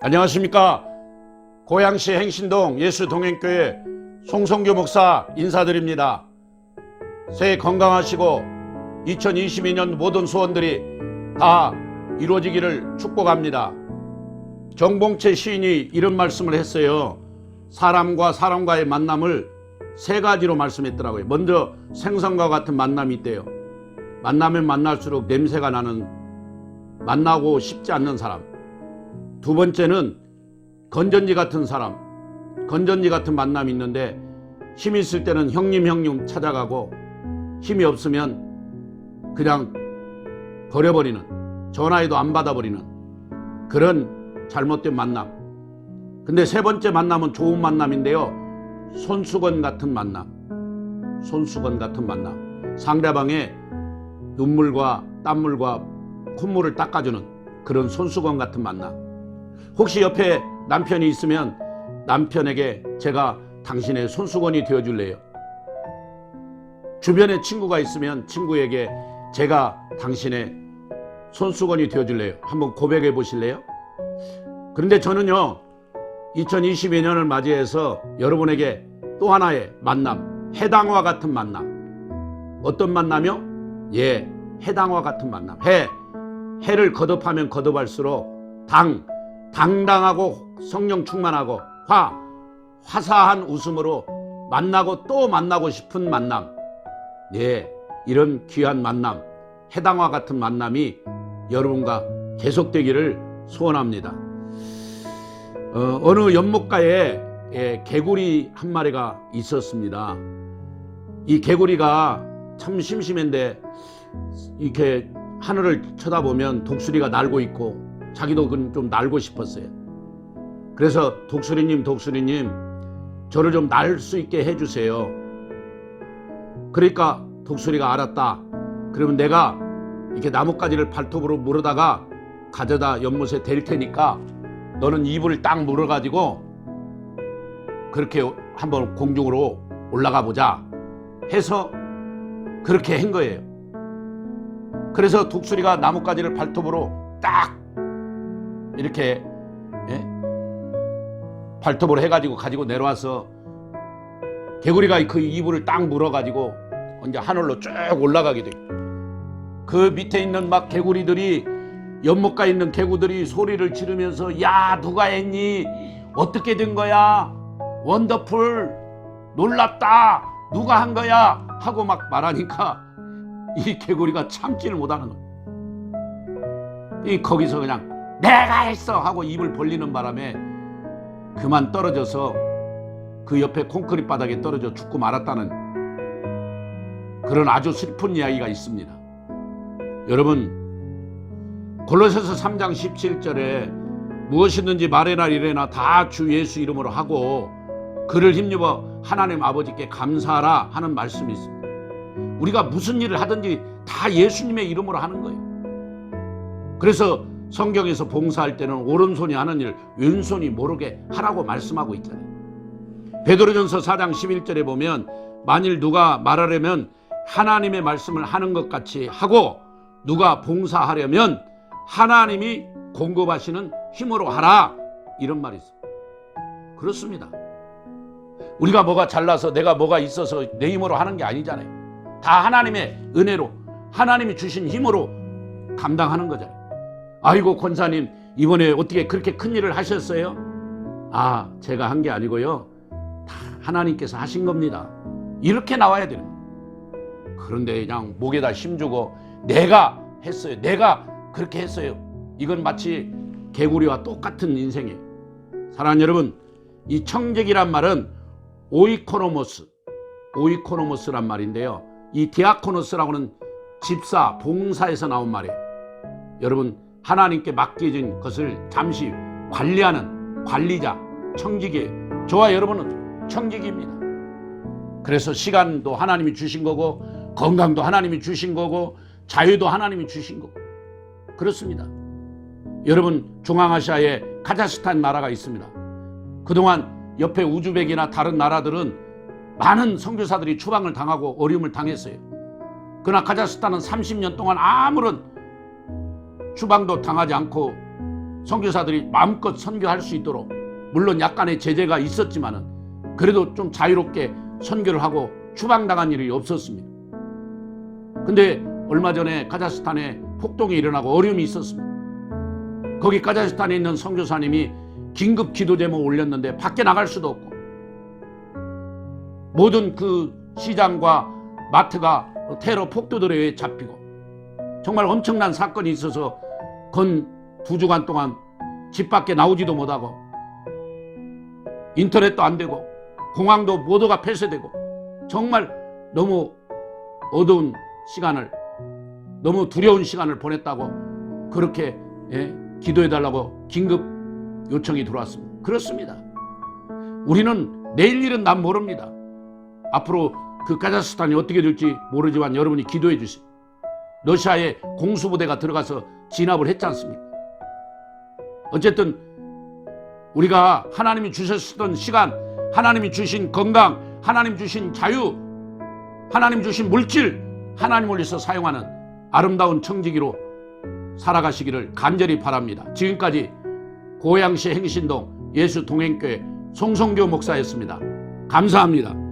안녕하십니까. 고양시 행신동 예수동행교회 송성교 목사 인사드립니다. 새해 건강하시고 2022년 모든 소원들이 다 이루어지기를 축복합니다. 정봉채 시인이 이런 말씀을 했어요. 사람과 사람과의 만남을 세 가지로 말씀했더라고요. 먼저 생선과 같은 만남이 있대요. 만나면 만날수록 냄새가 나는, 만나고 싶지 않는 사람. 두 번째는 건전지 같은 사람, 건전지 같은 만남이 있는데 힘이 있을 때는 형님 찾아가고 힘이 없으면 그냥 버려버리는, 전화해도 안 받아버리는 그런 잘못된 만남. 근데 세 번째 만남은 좋은 만남인데요. 손수건 같은 만남, 손수건 같은 만남. 상대방의 눈물과 땀물과 콧물을 닦아주는 그런 손수건 같은 만남. 혹시 옆에 남편이 있으면 남편에게 제가 당신의 손수건이 되어줄래요? 주변에 친구가 있으면 친구에게 제가 당신의 손수건이 되어줄래요? 한번 고백해 보실래요? 그런데 저는요, 2022년을 맞이해서 여러분에게 또 하나의 만남, 해당화 같은 만남. 어떤 만남이요? 예, 해당화 같은 만남. 해를 거듭하면 거듭할수록 당당하고 성령 충만하고 화사한 웃음으로 만나고 또 만나고 싶은 만남. 예, 이런 귀한 만남, 해당화 같은 만남이 여러분과 계속되기를 소원합니다. 어느 연못가에 개구리 한 마리가 있었습니다. 이 개구리가 참 심심한데 이렇게 하늘을 쳐다보면 독수리가 날고 있고 자기도 좀 날고 싶었어요. 그래서 독수리님 저를 좀 날 수 있게 해주세요. 그러니까 독수리가 알았다. 그러면 내가 이렇게 나뭇가지를 발톱으로 물어다가 가져다 연못에 댈 테니까 너는 입을 딱 물어가지고 그렇게 한번 공중으로 올라가 보자 해서 그렇게 한 거예요. 그래서 독수리가 나뭇가지를 발톱으로 딱 이렇게 발톱으로 해가지고 가지고 내려와서 개구리가 그 이불을 딱 물어가지고 이제 하늘로 쭉 올라가게 돼요. 그 밑에 있는 막 개구리들이, 연못가에 있는 개구들이 소리를 지르면서 야, 누가 했니? 어떻게 된 거야? 원더풀, 놀랍다, 누가 한 거야? 하고 막 말하니까 이 개구리가 참지를 못하는 거예요. 거기서 그냥 내가 했어 하고 입을 벌리는 바람에 그만 떨어져서 그 옆에 콘크리트 바닥에 떨어져 죽고 말았다는 그런 아주 슬픈 이야기가 있습니다. 여러분, 골로새서 3장 17절에 무엇이든지 말이나 이래나 다 주 예수 이름으로 하고 그를 힘입어 하나님 아버지께 감사하라 하는 말씀이 있습니다. 우리가 무슨 일을 하든지 다 예수님의 이름으로 하는 거예요. 그래서 성경에서 봉사할 때는 오른손이 하는 일 왼손이 모르게 하라고 말씀하고 있잖아요. 베드로전서 4장 11절에 보면 만일 누가 말하려면 하나님의 말씀을 하는 것 같이 하고 누가 봉사하려면 하나님이 공급하시는 힘으로 하라, 이런 말이 있어요. 그렇습니다. 우리가 뭐가 잘나서 내가 뭐가 있어서 내 힘으로 하는 게 아니잖아요. 다 하나님의 은혜로, 하나님이 주신 힘으로 감당하는 거잖아요. 아이고 권사님 이번에 어떻게 그렇게 큰 일을 하셨어요? 아, 제가 한 게 아니고요, 다 하나님께서 하신 겁니다. 이렇게 나와야 되는 거예요. 그런데 그냥 목에다 힘주고 내가 했어요, 내가 그렇게 했어요, 이건 마치 개구리와 똑같은 인생이에요. 사랑하는 여러분, 이 청지기란 말은 오이코노모스란 말인데요, 이 디아코노스라고는 집사, 봉사에서 나온 말이에요. 여러분, 하나님께 맡겨진 것을 잠시 관리하는 관리자, 청지기. 저와 여러분은 청지기입니다. 그래서 시간도 하나님이 주신 거고 건강도 하나님이 주신 거고 자유도 하나님이 주신 거고 그렇습니다. 여러분, 중앙아시아에 카자흐스탄 나라가 있습니다. 그동안 옆에 우즈벡이나 다른 나라들은 많은 선교사들이 추방을 당하고 어려움을 당했어요. 그러나 카자흐스탄은 30년 동안 아무런 추방도 당하지 않고 선교사들이 마음껏 선교할 수 있도록, 물론 약간의 제재가 있었지만은 그래도 좀 자유롭게 선교를 하고 추방당한 일이 없었습니다. 근데 얼마 전에 카자흐스탄에 폭동이 일어나고 어려움이 있었습니다. 거기 카자흐스탄에 있는 선교사님이 긴급 기도 제목 올렸는데 밖에 나갈 수도 없고, 모든 그 시장과 마트가 테러 폭도들에 의해 잡히고, 정말 엄청난 사건이 있어서 건 2주간 동안 집 밖에 나오지도 못하고, 인터넷도 안 되고, 공항도 모두가 폐쇄되고, 정말 너무 어두운 시간을, 너무 두려운 시간을 보냈다고 그렇게 기도해달라고 긴급 요청이 들어왔습니다. 그렇습니다. 우리는 내일 일은 난 모릅니다. 앞으로 그 카자흐스탄이 어떻게 될지 모르지만 여러분이 기도해 주세요. 러시아의 공수부대가 들어가서 진압을 했지 않습니까? 어쨌든 우리가 하나님이 주셨던 시간, 하나님이 주신 건강, 하나님 주신 자유, 하나님 주신 물질, 하나님을 위해서 사용하는 아름다운 청지기로 살아가시기를 간절히 바랍니다. 지금까지 고양시 행신동 예수동행교회 송성교 목사였습니다. 감사합니다.